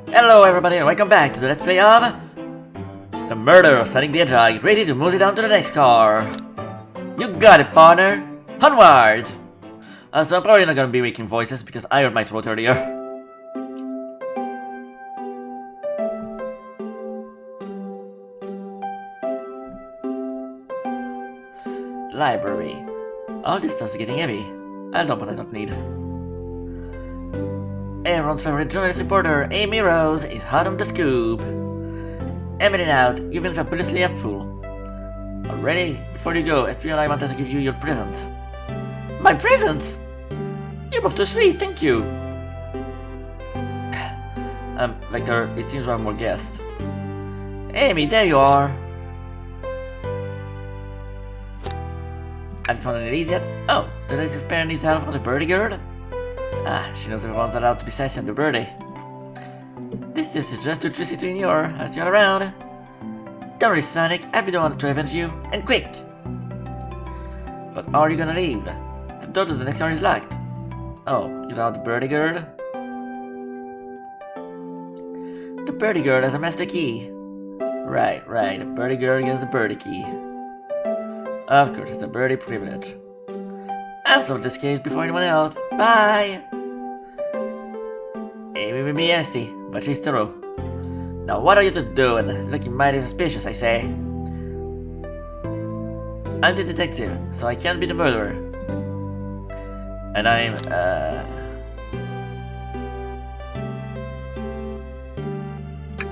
Hello everybody and welcome back to the Let's Play of The Murder of Sonic the Hedgehog, ready to move it down to the next car. You got it, partner! Onward! So I'm probably not gonna be making voices because I heard my throat earlier. Library. All this stuff's getting heavy. I'll dump what I don't need. Everyone's favorite journalist reporter, Amy Rose, is hot on the scoop. Emery out, you've been fabulously helpful. Already? Before you go, Espio and I wanted to give you your presents. My presents? You're both too sweet, thank you. Vector, it seems we have more guests. Amy, there you are. Have you found any leads yet? Oh, the detective pair needs help from the birdie girl? Ah, she knows everyone's allowed to be sassy on the birdie. This is just electricity in your as you're around. Don't worry, Sonic, I'll be the one to avenge you, and quick! But how are you gonna leave? The door to the next car is locked. Oh, you know the birdie girl? The birdie girl has a master key. Right, the birdie girl gets the birdie key. Of course, it's a birdie privilege. I'll solve this case before anyone else. Bye! Amy may be nasty, but she's thorough. Now what are you two doing? Looking mighty suspicious, I say. I'm the detective, so I can't be the murderer. And I'm,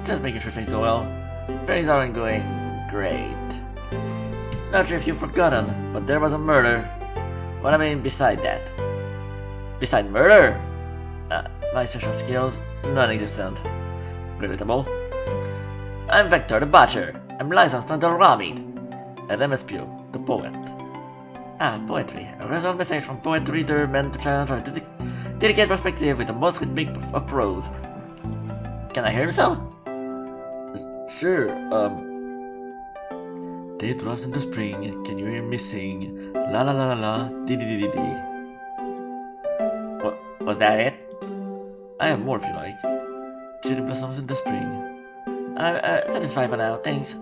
just making sure things go well. Things aren't going great. Not sure if you've forgotten, but there was a murder. What I mean beside that? Beside murder? My social skills, non-existent. Relatable. I'm Vector the Butcher. I'm licensed under raw meat. And I'm Espio, the poet. Ah, poetry. A resonant message from poet reader meant to challenge our delicate perspective with the most rhythmic of prose. Can I hear himself? Sure, Day drops into spring, can you hear me sing? La la la la la, dee dee dee dee dee. Was that it? I have more if you like. Cherry blossoms in the spring. I'm satisfied for now, thanks.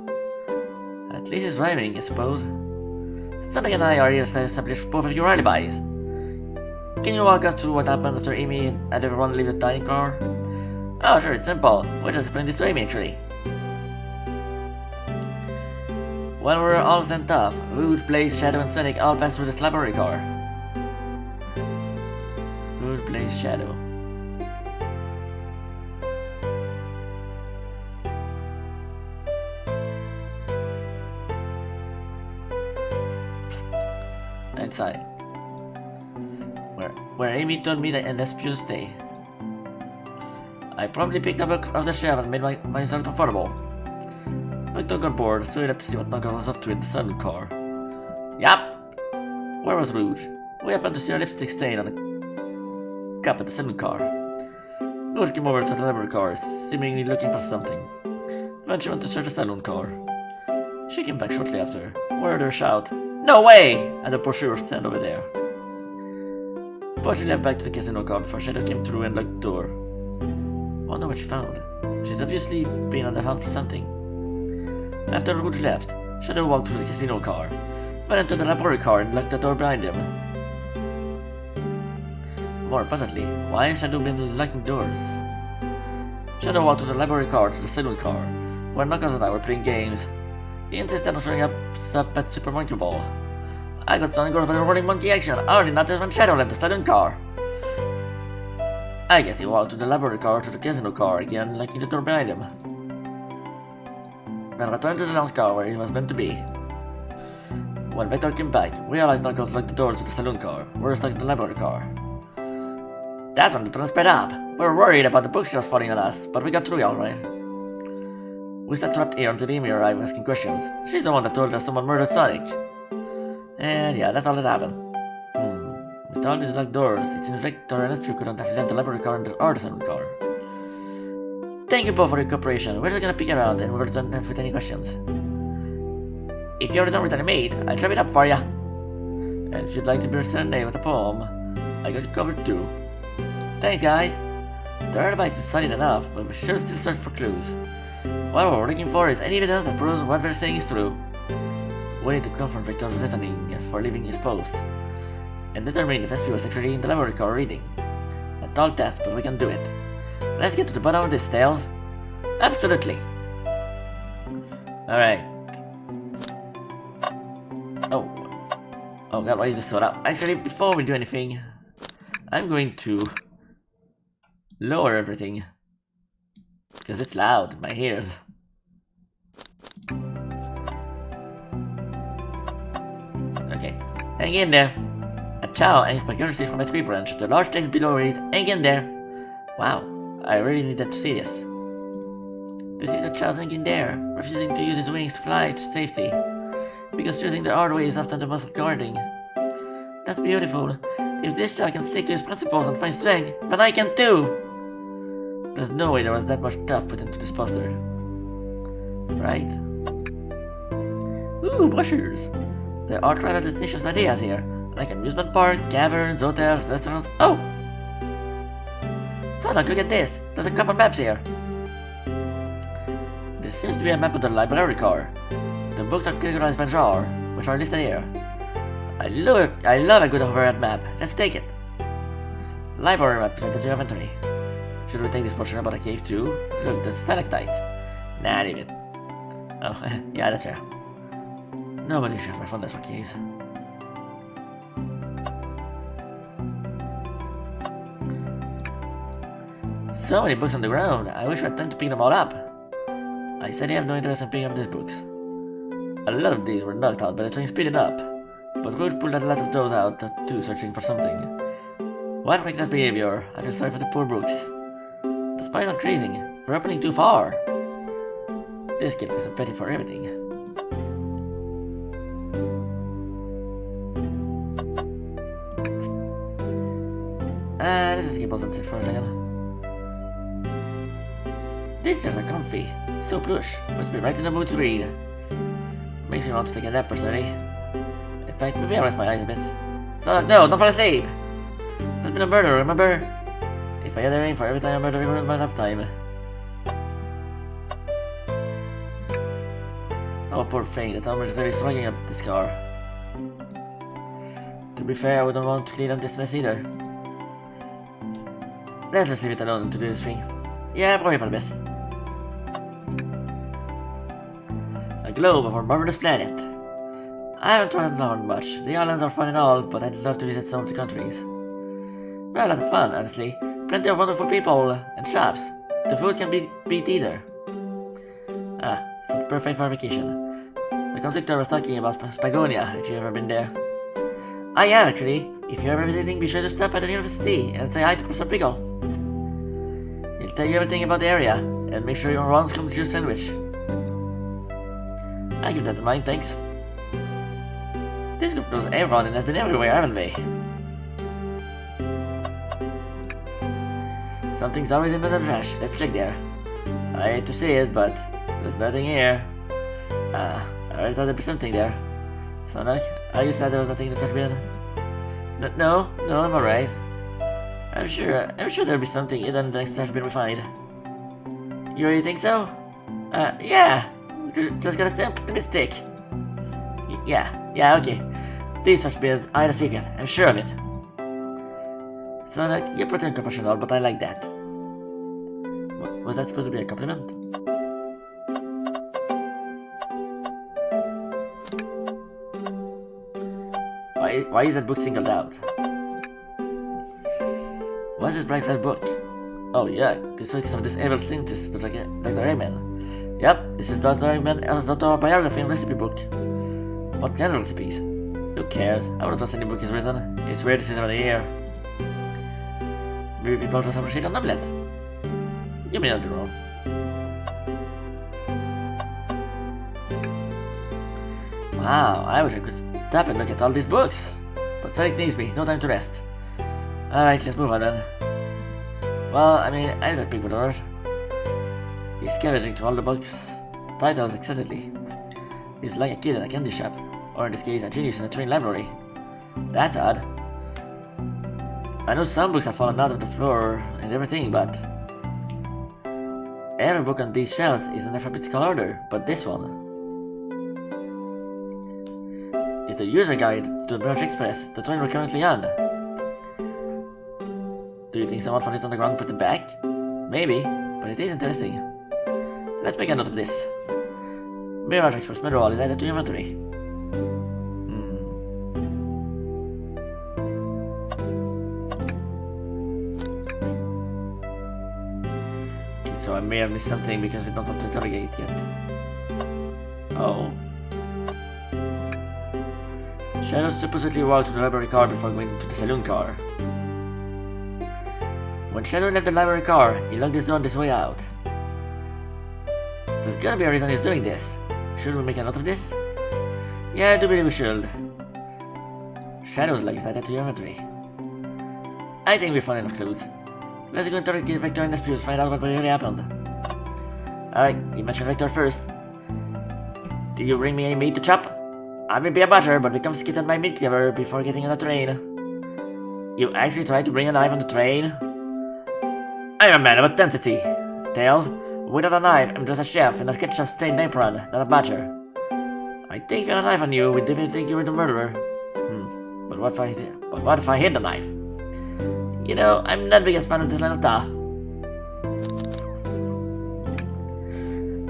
At least it's rhyming, I suppose. Sonic and I are here to establish both of your alibis. Can you walk us through what happened after Amy and everyone leave the dining car? Oh sure, it's simple. We'll just explain this to Amy actually. When we were all sent off, Rouge, Blaze, Shadow, and Sonic all passed through this library car. Rouge, Blaze, Shadow. Inside. Where Amy told me that Espio stay. I promptly picked up off the shelf and made myself comfortable. I took on board, so we had to see what Knuckles was up to in the saloon car. Yup! Where was Rouge? We happened to see her lipstick stain on the cup at the saloon car. Rouge came over to the library car, seemingly looking for something. Then she went to search the saloon car. She came back shortly after. We heard her shout, "No way!" and the pursuer stand over there. But she left back to the casino car before Shadow came through and locked the door. Wonder what she found. She's obviously been on the hunt for something. After Rouge left, Shadow walked through the casino car, went into the laboratory car and locked the door behind him. More importantly, why has Shadow been locking doors? Shadow walked through the library car to the saloon car, where Knuckles and I were playing games. He insisted on showing up at Super Monkey Ball. I got stung by the rolling monkey action. I already noticed when Shadow left the saloon car. I guess he walked to the library car to the casino car again, locking the door behind him. Then returned to the lounge car where he was meant to be. When Vector came back, we realized Knuckles locked the door to the saloon car. We were stuck in the library car. That's when the turn sped up. We were worried about the bookshelves falling on us, but we got through alright. We sat trapped here until Amy arrived asking questions. She's the one that told us someone murdered Sonic. And yeah, that's all that happened. With all these locked doors, it seems Vector and Espio couldn't have left the library car or the saloon car. Thank you both for your cooperation. We're just gonna peek around and we'll return with any questions. If you return with any maid, I'll trap it up for ya. And if you'd like to be serenaded with a poem, I got you covered too. Thanks guys! The advice is solid enough, but we should still search for clues. What we're looking for is any evidence that proves what we're saying is true. We need to confront Vector's reasoning for leaving his post, and determine if Espio was actually in the library car reading. A tall task, but we can do it. Let's get to the bottom of this, Tails. Absolutely. Alright. Oh god, why is this so loud? Actually, before we do anything, I'm going to lower everything, because it's loud, my ears. Okay, hang in there. A chow and my courtesy from my tree branch. The large text below reads, hang in there. Wow, I really needed to see this. This is a chow's hanging there, refusing to use his wings to fly to safety, because choosing the hard way is often the most rewarding. That's beautiful. If this child can stick to his principles and find strength, then I can too! There's no way there was that much stuff put into this poster. Right? Ooh, brushers! There are travel destinations ideas here, like amusement parks, caverns, hotels, restaurants. Oh! Sonic, look at this! There's a couple of maps here! This seems to be a map of the Librayr car. The books are categorized by genre, which are listed here. I love a good overhead map. Let's take it. Library map presented to your inventory. Should we take this portion about a cave too? Look, that's stalactite. Nah, leave it. Oh, yeah, that's fair. Nobody should have my fondness for caves. So many books on the ground. I wish we had time to pick them all up. I said I have no interest in picking up these books. A lot of these were knocked out by the train speeding up, but Rouge pulled a lot of those out too, searching for something. What reckless behavior? I feel sorry for the poor books. The spies are increasing. We're opening too far. This kid was a petty for everything. Let's just keep on sit for a second. These chairs are comfy. So plush. Must be right in the mood to read. Makes me want to take a nap personally. In fact, maybe I'll rest my eyes a bit. So, no, don't fall asleep! There's been a murder, remember? If I had a ring for every time a murder ruined my nap time. Oh, poor thing, the Tom is really slugging up this car. To be fair, I wouldn't want to clean up this mess either. Let's just leave it alone to do this thing. Yeah, probably for the best. A globe of our marvelous planet. I haven't traveled around much. The islands are fun and all, but I'd love to visit some of the countries. Well, a lot of fun, honestly. Plenty of wonderful people and shops. The food can be beat either. Ah, it's perfect for a vacation. The conductor was talking about Spagonia, if you've ever been there. I am, actually. If you're ever visiting, be sure to stop at the university and say hi to Professor Pickle. He'll tell you everything about the area, and make sure your rounds come to your sandwich. I give that in mind, thanks. This group knows everyone and has been everywhere, haven't they? Something's always in the trash. Let's check there. I hate to say it, but there's nothing here. I already thought there'd be something there. Sonic, are you sad there was nothing in the trash bin? No, I'm alright. I'm sure there'll be something hidden in the next trash bin we find. You really think so? Yeah. Just gotta stay optimistic. Yeah, okay. These trash bins are the secret, I'm sure of it. Sonic, you're pretty unconventional, but I like that. Was that supposed to be a compliment? Why is that book singled out? What's this bright red book? Oh yeah, this looks of this evil scientist, Dr. Eggman. Yep, this is Dr. Eggman's autobiography and recipe book. What kind of recipes? Who cares? I wouldn't trust any book he's written. It's rare this time of the year. Maybe people just appreciate an omelette. You may not be wrong. Wow, I wish I could stop and look at all these books. But Sonic needs me, no time to rest. Alright, let's move on then. Well, I mean, I don't pick with others. He's scavenging through all the books' titles excitedly. He's like a kid in a candy shop, or in this case, a genius in a train library. That's odd. I know some books have fallen out of the floor and everything, but Every book on these shelves is in alphabetical order, but this one is the user guide to the Librayr Express, the train we're currently on. Do you think someone found it on the ground and put it back? Maybe, but it is interesting. Let's make a note of this. Librayr Express manual is added to your inventory. So I may have missed something because we don't have to interrogate yet. Oh. Shadow supposedly walked to the library car before going to the saloon car. When Shadow left the library car, he locked his door on his way out. There's gotta be a reason he's doing this. Should we make a note of this? Yeah, I do believe we should. Shadow's log is added to your inventory. I think we found enough clues. Let's go interrogate Vector and Espio to find out what really happened. Alright, you mentioned Vector first. Did you bring me any meat to chop? I may be a butcher, but become skittered at my meat cleaver before getting on the train. You actually tried to bring a knife on the train? I'm a man of authenticity. Tails, without a knife, I'm just a chef in a ketchup-stained apron, not a butcher. I think you had a knife on you, we didn't think you were the murderer. But what if I hid the knife? You know, I'm not the biggest fan of this line of thought.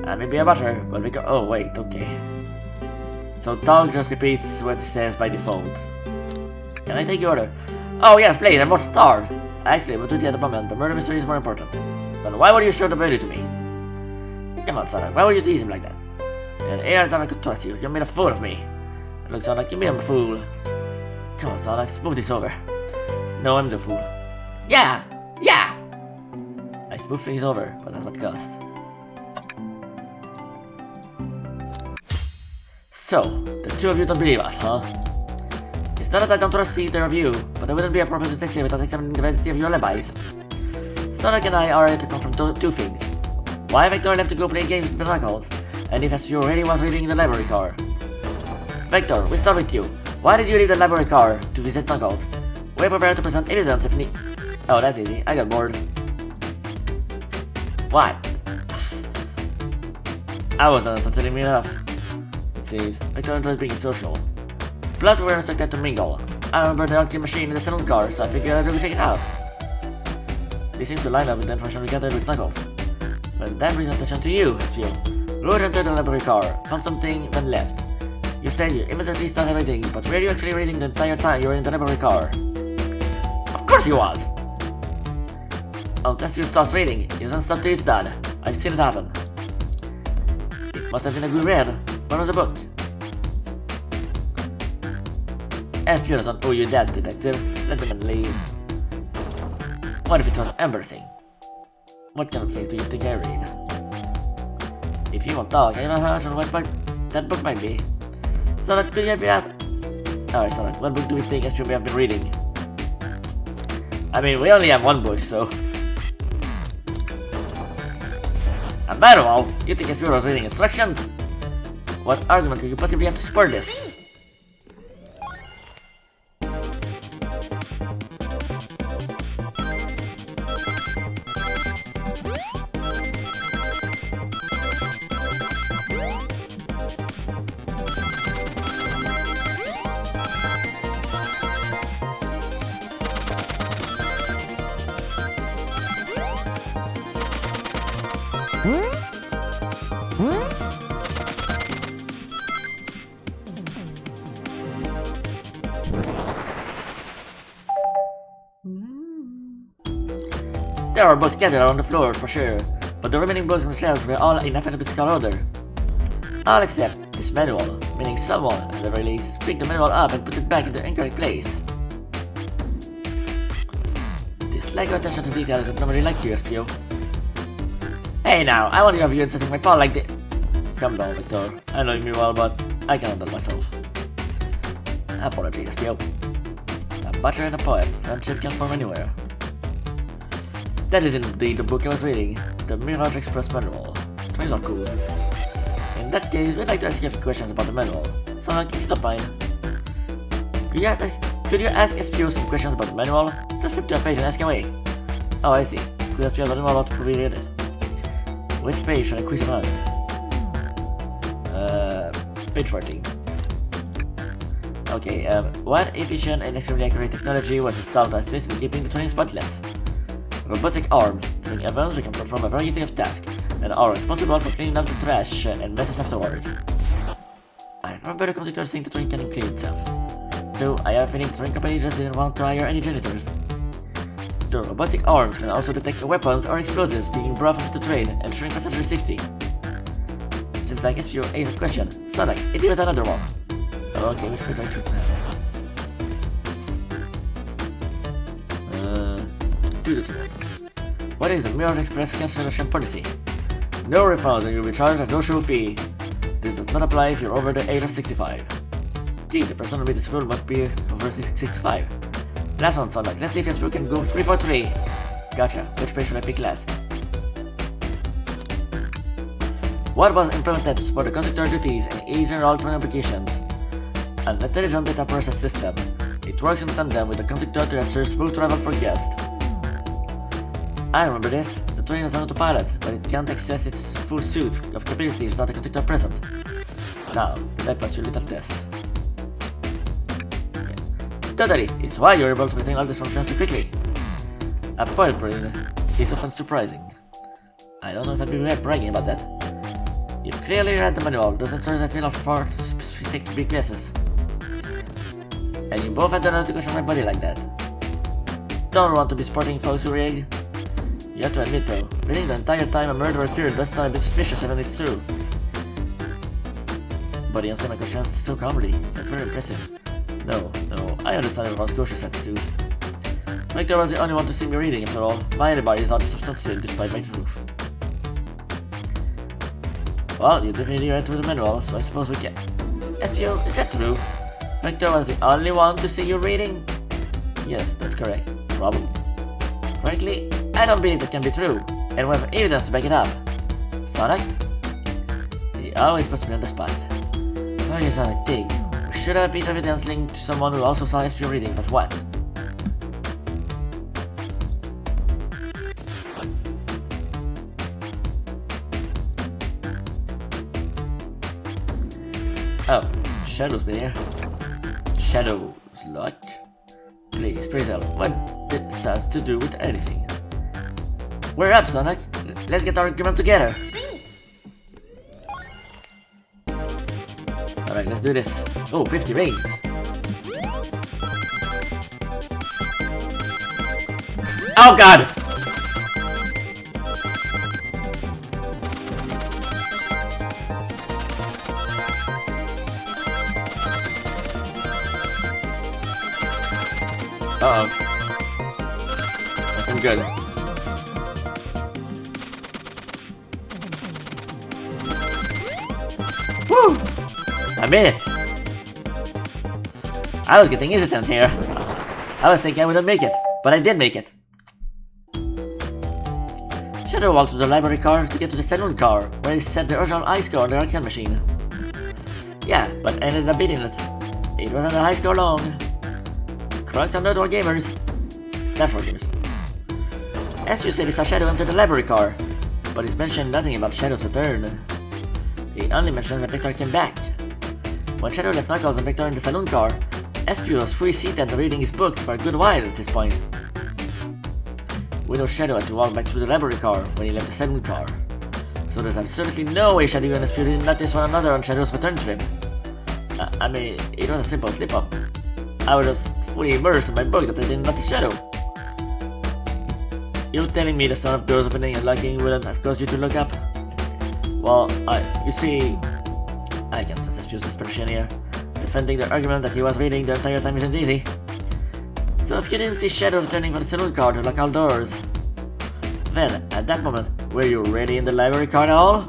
I may be a butcher, but we go. Oh, wait, okay. So Dog just repeats what he says by default. Can I take your order? Oh, yes, please, I'm more starved. Actually, but at the moment, the murder mystery is more important. But why would you show the body to me? Come on, Sonic, why would you tease him like that? And every time I could trust you, you made a fool of me. Look, Sonic, you made him a fool. Come on, Sonic, smooth this over. No, I'm the fool. Yeah! Yeah! I smooth things over, but at what cost? So, the two of you don't believe us, huh? It's not that I don't trust either of you, but I wouldn't be a proper detective without examining the validity of your alibis. Sonic and I are here to confirm two things. Why Vector left to go play games with Knuckles, and if Espio really was reading the library car. Vector, we start with you. Why did you leave the library car to visit Knuckles? We're prepared to present evidence if need. Oh, that's easy. I got bored. Why? I wasn't entertaining me enough. It seems Vector enjoys being social. Plus, we were instructed to mingle. I remember the arcade machine in the saloon car, so I figured I'd really check it out. This seems to line up with the information we gathered with Knuckles. But that brings attention to you, Espio. Lured entered the library car, found something, then left. You said you immediately started everything, but were you actually reading the entire time you were in the library car? Of course you was! Once Espio starts reading, he doesn't stop till it's done. I've seen it happen. It must have been a good read. What was the book? Espio doesn't owe you that, detective. Let the man leave. What if it was embarrassing? What kind of things do you think I read? If you want dog, I know how much what that book might be. So that could you be asked? Alright, so what book do we think Espio may have been reading? I mean, we only have one book, so... A manual? You think Espio was reading instructions? What argument could you possibly have to support this? There are books scattered on the floor for sure, but the remaining books on the shelves were all in alphabetical order. All except this manual, meaning someone, at the very least, picked the manual up and put it back in the incorrect place. This lack of attention to detail is not really like you, Espio. Hey now, I want you to have you inserting my paw like this. Calm down, Vector. I know you mean well, but I can handle myself. Apologies, Espio. A butcher and a poet, friendship can form anywhere. That is indeed the book I was reading, the Librayr Express manual. Trains are cool. In that case, we'd like to ask you a few questions about the manual. So, if you don't mind, could you ask Espio some questions about the manual? Just flip to a page and ask away. Oh, I see. Could Espio have the manual to read it? Which page should I quiz him on? Page 14. Okay, what efficient and extremely accurate technology was installed to assist in keeping the train spotless? Robotic arms. During events, we can perform a variety of tasks, and are responsible for cleaning up the trash and messes afterwards. I remember the conductor saying the train can clean itself. Though I have a feeling the train company just didn't want to hire any janitors. The robotic arms can also detect weapons or explosives being brought onto the train, ensuring passenger safety. Seems like Espio asked a question. Sonic, hit me with another one. Okay, which could I choose now? What is the Mirror Express cancellation policy? No refunds and you'll be charged a no-show fee. This does not apply if you're over the age of 65. Gee, the person who made this rule must be over 65. Last one, Sonic. Let's see if Espio can go 3 for 3. Gotcha. Which page should I pick last? What was implemented to support the conductor duties and easier all train applications? An intelligent data process system. It works in tandem with the conductor to ensure smooth travel for guests. I remember this. The train is on autopilot, but it can't access its full suite of capabilities without the conductor present. Now, let me put you a little test. Yeah. Totally, it's why you're able to retain all these functions so quickly. A point brain is often surprising. I don't know if I'd be bragging about that. You clearly read the manual, doesn't serve a feel of for specific big guesses. And you both had the nerve to question my body like that. Don't want to be sporting false rig. You have to admit though, reading the entire time a murder occurred does sound a bit suspicious even it's true. But he answered my questions so calmly, that's very impressive. No, I understand everyone's cautious attitude. Vector was the only one to see me reading after all. My alibi is hardly substantiated despite my truth. Well, you definitely read through the manual, so I suppose we can. Espio, is that true? Vector was the only one to see you reading? Yes, that's correct. Problem? Frankly, I don't believe it can be true, and we have evidence to back it up. Sonic? He always puts me on the spot. Oh, you Sonic pig. We should have a piece of evidence linked to someone who also saw Espio reading, but what? Oh, Shadow's been here. Shadow's lot? Please, tell what this has to do with anything. We're up, Sonic. Let's get our argument together. Alright, let's do this. Oh, 50 rings. Oh god! Uh-oh. Looking good. Woo! I made it! I was getting hesitant here. I was thinking I wouldn't make it, but I did make it. Shadow walked to the library car to get to the saloon car, where he set the original high score on the arcade machine. Yeah, but I ended up beating it. It wasn't a high score long. Correct on outdoor gamers. Natural gamers. As you said, he saw Shadow enter the library car, but he's mentioned nothing about Shadow's return. He only mentioned that Vector came back. When Shadow left Knuckles and Vector in the saloon car, Espio was fully seated reading his book for a good while at this point. We know Shadow had to walk back through the library car when he left the saloon car, so there's absolutely no way Shadow and Espio didn't notice one another on Shadow's return trip. I mean, it was a simple slip-up. I was just fully immersed in my book that I didn't notice Shadow. You're telling me the sound of doors opening and locking wouldn't have caused you to look up? Well, you see, I can sense Espio's suspicion here. Defending the argument that he was reading the entire time isn't easy. So if you didn't see Shadow returning from the saloon car to lock all doors, then at that moment, were you really in the library car at all?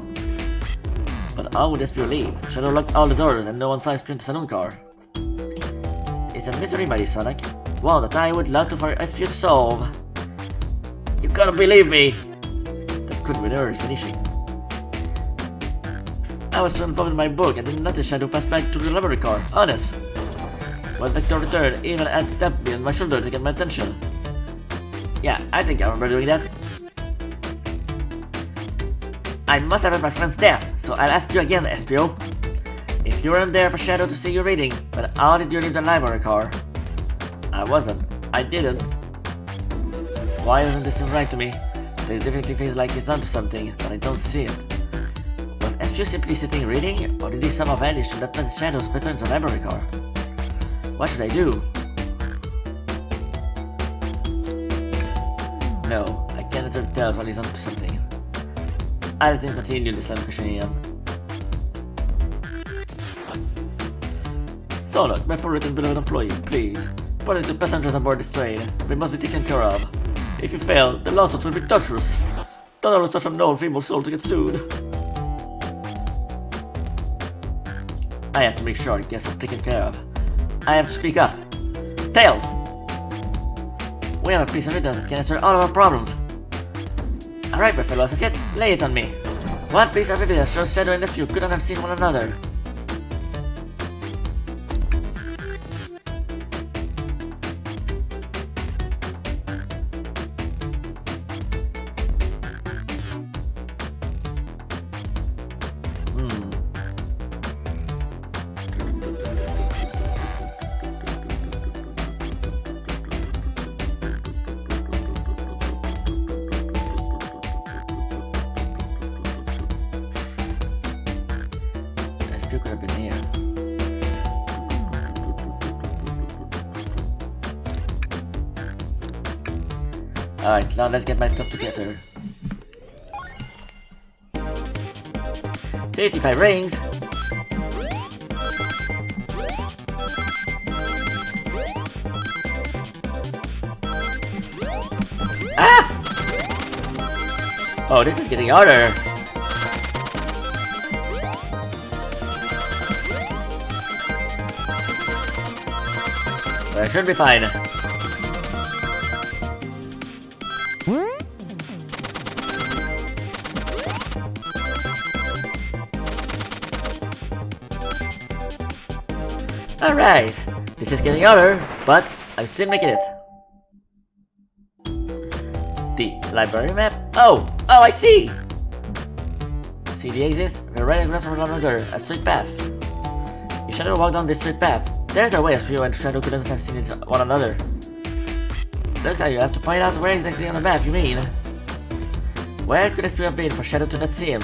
But how would Espio leave? Shadow locked all the doors and no one saw Espio in the saloon car. It's a mystery, mighty Sonic. One that I would love for Espio to solve. You gotta believe me! That could be the finishing. I was so involved in my book I didn't notice Shadow pass back to the library car, honest. When Vector returned, he even had to tap me on my shoulder to get my attention. Yeah, I think I remember doing that. I must have read my friend's death, so I'll ask you again, Espio. If you weren't there for Shadow to see you reading, then how did you leave the Librayr car? I wasn't. I didn't. Why doesn't this seem right to me? This definitely feels like he's onto something, but I don't see it. Was Espio simply sitting reading, or did he somehow vanish to let the Shadows return to the Librayr car? What should I do? No, I cannot tell while he's onto something. I let him continue this long questioning. So look, my favorite and beloved employee, please. Protect the passengers aboard this train. We must be taken care of. If you fail, the lawsuits will be torturous. Don't allow such a known feeble soul to get sued. I have to make sure guests are taken care of. I have to speak up. Tails! We have a piece of evidence that can answer all of our problems. Alright, my fellow associate, lay it on me. What piece of evidence shows Shadow and Espio couldn't have seen one another? Espio could have been here. Alright, now let's get my stuff together. 55 rings! Ah! Oh, this is getting harder! But I should be fine. Alright, this is getting harder, but I'm still making it. The library map? Oh, I see! See the exits? We're right across from one another, a straight path. You Shadow walk down this straight path. There's a way Espio and Shadow couldn't have seen one another. Looks like you have to point out where exactly on the map you mean. Where could Espio have been for Shadow to not see him?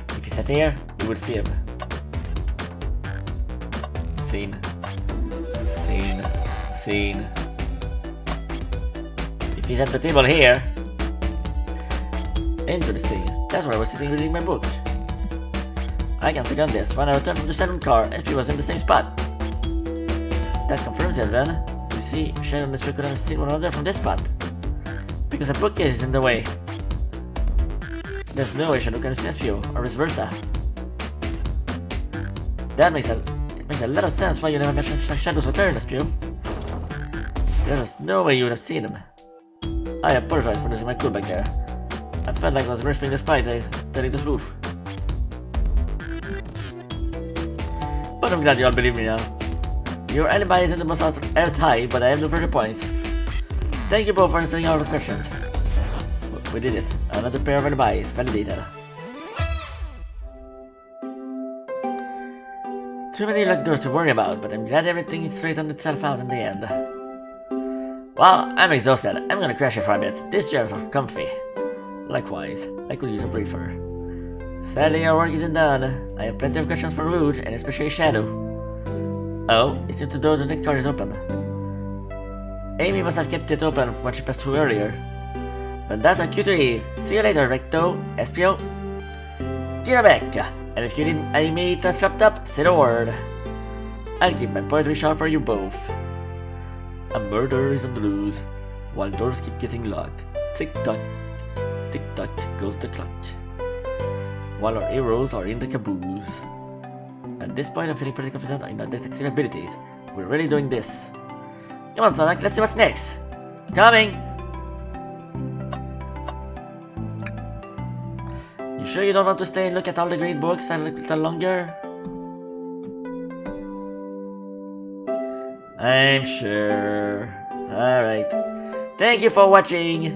If he sat here, you would see him. Seen. If he's at the table here. Interesting. That's where I was sitting reading my book. I can second this. When I returned from the saloon car, Espio was in the same spot. That confirms it then. You see, Shadow and Espio could have seen one another from this spot. Because a bookcase is in the way. There's no way Shadow can see Espio, or vice versa. That makes a lot of sense why you never mentioned Shadow's return, Espio. There was no way you would have seen him. I apologize for losing my cool back there. I felt like I was grasping the spike turning this roof. But I'm glad you all believe me now. Your alibi isn't the most airtight, but I have no further points. Thank you both for answering all the questions. We did it. Another pair of alibis validated. Too many locked doors to worry about, but I'm glad everything straightened itself out in the end. Well, I'm exhausted. I'm gonna crash here for a bit. These chairs are comfy. Likewise, I could use a briefer. Sadly, our work isn't done. I have plenty of questions for Rouge, and especially Shadow. Oh, it seems the door to the next car is open. Amy must have kept it open when she passed through earlier. But that's a cute to hear. See you later, Recto, Espio. Get back. And if you need any meat that's chopped up, say the word. I'll keep my poetry sharp for you both. A murder is on the loose, while doors keep getting locked. Tick-tock goes the clock. While our heroes are in the caboose. At this point, I'm feeling pretty confident in our detective abilities. We're really doing this. Come on, Sonic, let's see what's next. Coming! You sure you don't want to stay and look at all the great books a little longer? I'm sure. Alright. Thank you for watching.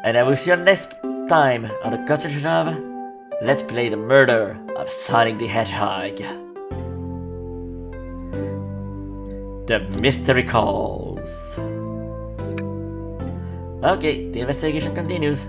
And I will see you next time on the conversation of Let's Play the Murder of Sonic the Hedgehog. The mystery calls. Okay, the investigation continues.